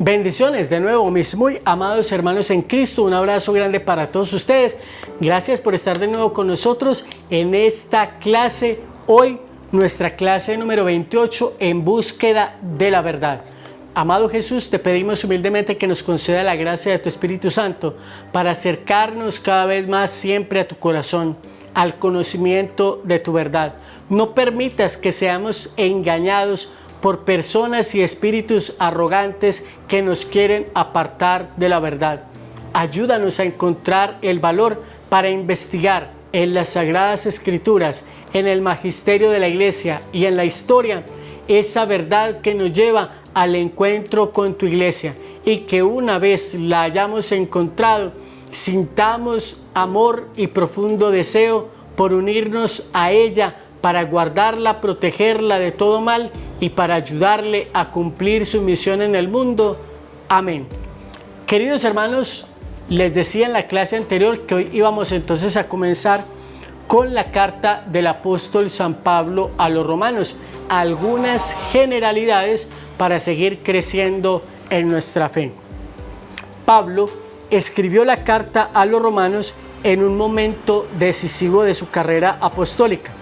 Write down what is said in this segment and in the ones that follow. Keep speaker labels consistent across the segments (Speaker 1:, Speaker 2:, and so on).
Speaker 1: Bendiciones de nuevo, mis muy amados hermanos en Cristo. Un abrazo grande para todos ustedes. Gracias por estar de nuevo con nosotros en esta clase. Hoy, nuestra clase número 28, en búsqueda de la verdad. Amado Jesús, te pedimos humildemente que nos conceda la gracia de tu Espíritu Santo para acercarnos cada vez más siempre a tu corazón, al conocimiento de tu verdad. No permitas que seamos engañados por personas y espíritus arrogantes que nos quieren apartar de la verdad. Ayúdanos a encontrar el valor para investigar en las Sagradas Escrituras, en el magisterio de la Iglesia y en la historia, esa verdad que nos lleva al encuentro con tu Iglesia, y que una vez la hayamos encontrado, sintamos amor y profundo deseo por unirnos a ella, para guardarla, protegerla de todo mal y para ayudarle a cumplir su misión en el mundo. Amén. Queridos hermanos, les decía en la clase anterior que hoy íbamos entonces a comenzar con la carta del apóstol San Pablo a los romanos. Algunas generalidades para seguir creciendo en nuestra fe. Pablo escribió la carta a los romanos en un momento decisivo de su carrera apostólica.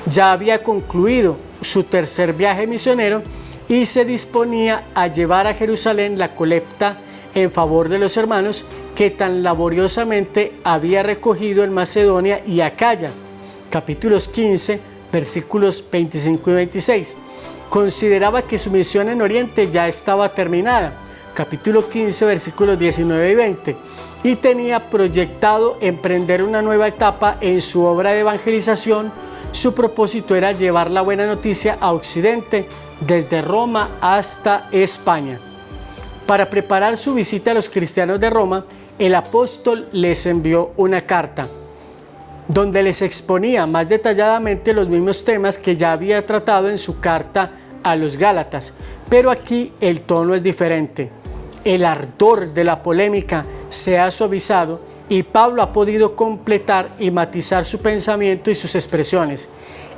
Speaker 1: Ya había concluido su tercer viaje misionero y se disponía a llevar a Jerusalén la colecta en favor de los hermanos que tan laboriosamente había recogido en Macedonia y Acaya. Capítulos 15, versículos 25 y 26. Consideraba que su misión en Oriente ya estaba terminada. Capítulo 15, versículos 19 y 20. Y tenía proyectado emprender una nueva etapa en su obra de evangelización. Su propósito era llevar la buena noticia a Occidente, desde Roma hasta España. Para preparar su visita a los cristianos de Roma, el apóstol les envió una carta, donde les exponía más detalladamente los mismos temas que ya había tratado en su carta a los Gálatas, pero aquí el tono es diferente. El ardor de la polémica se ha suavizado y Pablo ha podido completar y matizar su pensamiento y sus expresiones.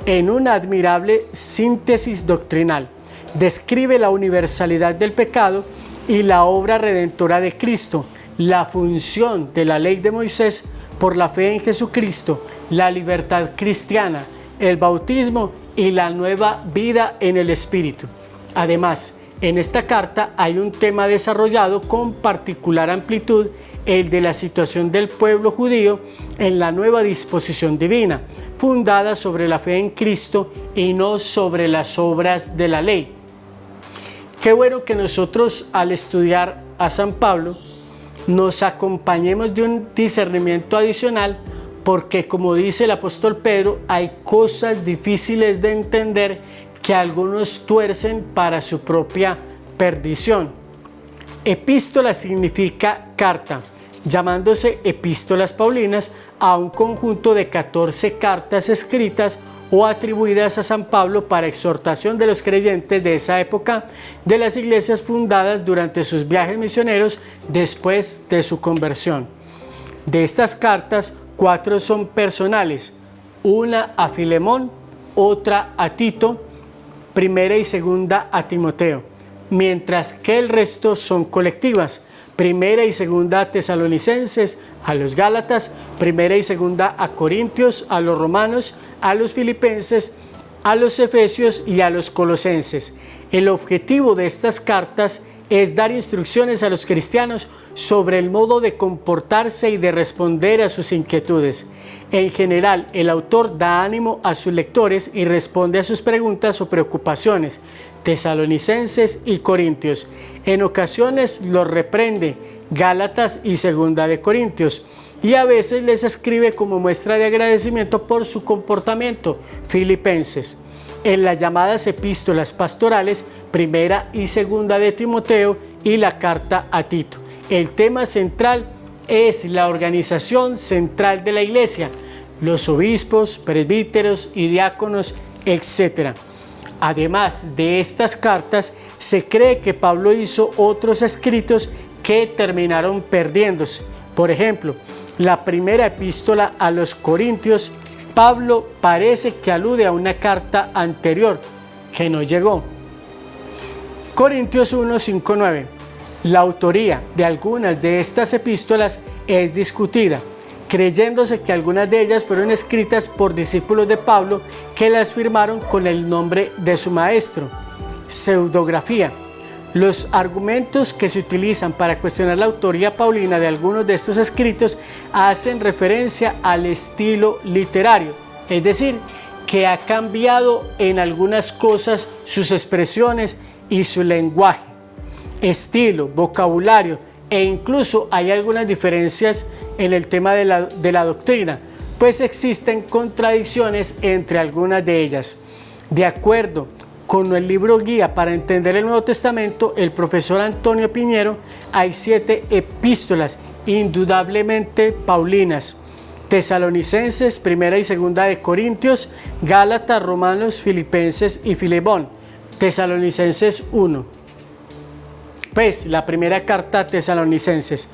Speaker 1: En una admirable síntesis doctrinal, describe la universalidad del pecado y la obra redentora de Cristo, la función de la ley de Moisés por la fe en Jesucristo, la libertad cristiana, el bautismo y la nueva vida en el Espíritu. Además, en esta carta hay un tema desarrollado con particular amplitud, el de la situación del pueblo judío en la nueva disposición divina, fundada sobre la fe en Cristo y no sobre las obras de la ley. Qué bueno que nosotros, al estudiar a San Pablo, nos acompañemos de un discernimiento adicional, porque, como dice el apóstol Pedro, hay cosas difíciles de entender que algunos tuercen para su propia perdición. Epístola significa carta, llamándose epístolas paulinas a un conjunto de 14 cartas escritas o atribuidas a San Pablo para exhortación de los creyentes de esa época de las iglesias fundadas durante sus viajes misioneros después de su conversión. De estas cartas, 4 son personales, una a Filemón, otra a Tito, primera y segunda a Timoteo, mientras que el resto son colectivas, primera y segunda a Tesalonicenses, a los Gálatas, primera y segunda a Corintios, a los romanos, a los filipenses, a los efesios y a los colosenses. El objetivo de estas cartas es dar instrucciones a los cristianos sobre el modo de comportarse y de responder a sus inquietudes. En general, el autor da ánimo a sus lectores y responde a sus preguntas o preocupaciones, tesalonicenses y corintios. En ocasiones los reprende, Gálatas y segunda de Corintios, y a veces les escribe como muestra de agradecimiento por su comportamiento, filipenses. En las llamadas epístolas pastorales, primera y segunda de Timoteo y la carta a Tito, el tema central es la organización central de la iglesia, los obispos, presbíteros y diáconos, etc. Además de estas cartas, se cree que Pablo hizo otros escritos que terminaron perdiéndose. Por ejemplo, la primera epístola a los Corintios, Pablo parece que alude a una carta anterior que no llegó. Corintios 1, 5, 9. La autoría de algunas de estas epístolas es discutida, creyéndose que algunas de ellas fueron escritas por discípulos de Pablo que las firmaron con el nombre de su maestro. Pseudografía. Los argumentos que se utilizan para cuestionar la autoría paulina de algunos de estos escritos hacen referencia al estilo literario, es decir, que ha cambiado en algunas cosas sus expresiones y su lenguaje, estilo, vocabulario, e incluso hay algunas diferencias en el tema de la doctrina, pues existen contradicciones entre algunas de ellas. De acuerdo con el libro guía para entender el Nuevo Testamento, el profesor Antonio Piñero, hay 7 epístolas indudablemente paulinas: Tesalonicenses, Primera y Segunda de Corintios, Gálatas, Romanos, Filipenses y Filemón. Tesalonicenses 1. Pues la primera carta a Tesalonicenses.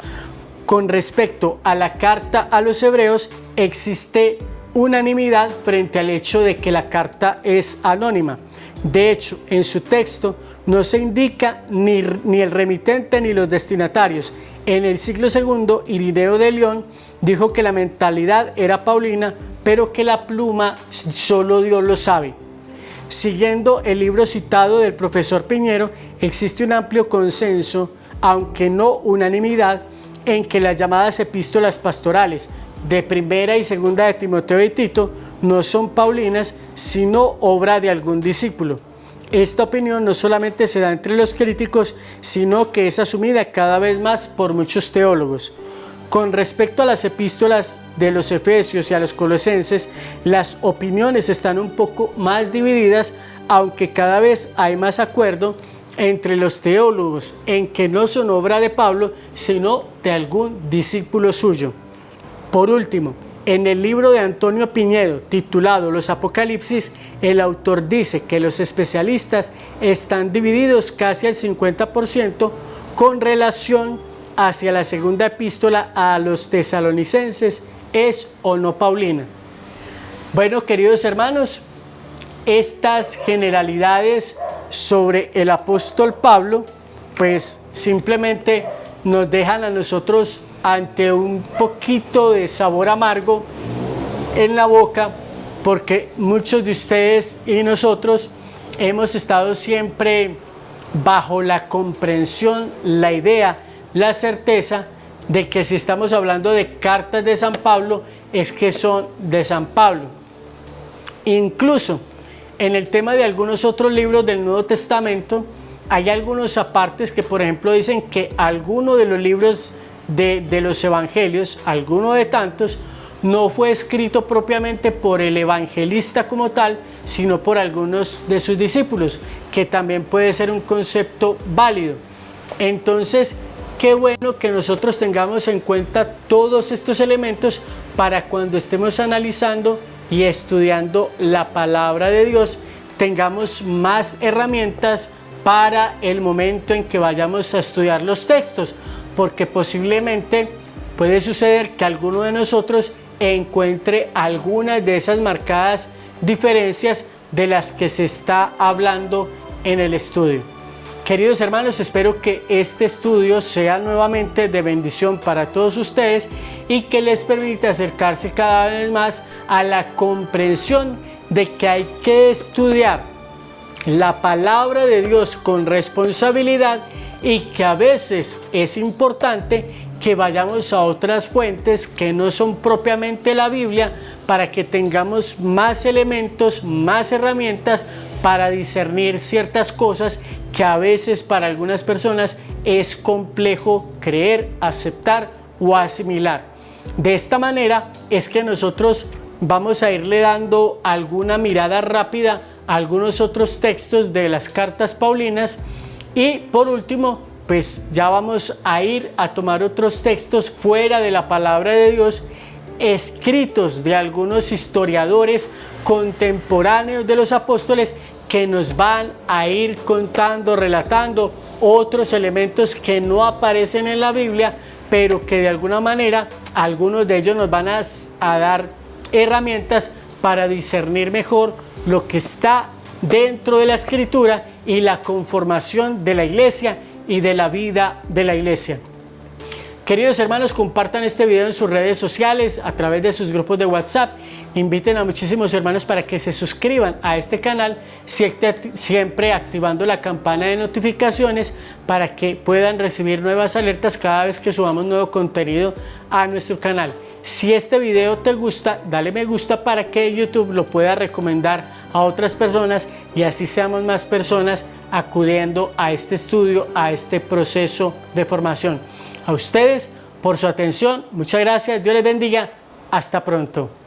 Speaker 1: Con respecto a la carta a los hebreos, existe unanimidad frente al hecho de que la carta es anónima. De hecho, en su texto no se indica ni el remitente ni los destinatarios. En el siglo II, Irineo de León dijo que la mentalidad era paulina, pero que la pluma solo Dios lo sabe. Siguiendo el libro citado del profesor Piñero, existe un amplio consenso, aunque no unanimidad, en que las llamadas epístolas pastorales de Primera y Segunda de Timoteo y Tito no son paulinas, sino obra de algún discípulo. Esta opinión no solamente se da entre los críticos, sino que es asumida cada vez más por muchos teólogos. Con respecto a las epístolas de los Efesios y a los Colosenses, las opiniones están un poco más divididas, aunque cada vez hay más acuerdo entre los teólogos en que no son obra de Pablo, sino de algún discípulo suyo. Por último, en el libro de Antonio Piñero, titulado Los Apocalipsis, el autor dice que los especialistas están divididos casi al 50% con relación hacia la segunda epístola a los tesalonicenses, ¿es o no paulina? Bueno, queridos hermanos, estas generalidades sobre el apóstol Pablo, pues simplemente nos dejan a nosotros ante un poquito de sabor amargo en la boca, porque muchos de ustedes y nosotros hemos estado siempre bajo la comprensión, la idea, la certeza de que si estamos hablando de cartas de San Pablo, es que son de San Pablo. Incluso en el tema de algunos otros libros del Nuevo Testamento, hay algunos apartes que, por ejemplo, dicen que alguno de los libros de los evangelios, alguno de tantos, no fue escrito propiamente por el evangelista como tal, sino por algunos de sus discípulos, que también puede ser un concepto válido. Entonces, qué bueno que nosotros tengamos en cuenta todos estos elementos para cuando estemos analizando y estudiando la palabra de Dios, tengamos más herramientas para el momento en que vayamos a estudiar los textos, porque posiblemente puede suceder que alguno de nosotros encuentre algunas de esas marcadas diferencias de las que se está hablando en el estudio. Queridos hermanos, espero que este estudio sea nuevamente de bendición para todos ustedes y que les permita acercarse cada vez más a la comprensión de que hay que estudiar la palabra de Dios con responsabilidad y que a veces es importante que vayamos a otras fuentes que no son propiamente la Biblia para que tengamos más elementos, más herramientas para discernir ciertas cosas que a veces para algunas personas es complejo creer, aceptar o asimilar. De esta manera es que nosotros vamos a irle dando alguna mirada rápida a algunos otros textos de las cartas paulinas y por último pues ya vamos a ir a tomar otros textos fuera de la palabra de Dios, escritos de algunos historiadores contemporáneos de los apóstoles, que nos van a ir contando, relatando otros elementos que no aparecen en la Biblia, pero que de alguna manera algunos de ellos nos van a dar herramientas para discernir mejor lo que está dentro de la Escritura y la conformación de la iglesia y de la vida de la iglesia. Queridos hermanos, compartan este video en sus redes sociales, a través de sus grupos de WhatsApp. Inviten a muchísimos hermanos para que se suscriban a este canal, siempre activando la campana de notificaciones para que puedan recibir nuevas alertas cada vez que subamos nuevo contenido a nuestro canal. Si este video te gusta, dale me gusta para que YouTube lo pueda recomendar a otras personas y así seamos más personas acudiendo a este estudio, a este proceso de formación. A ustedes por su atención, muchas gracias, Dios les bendiga, hasta pronto.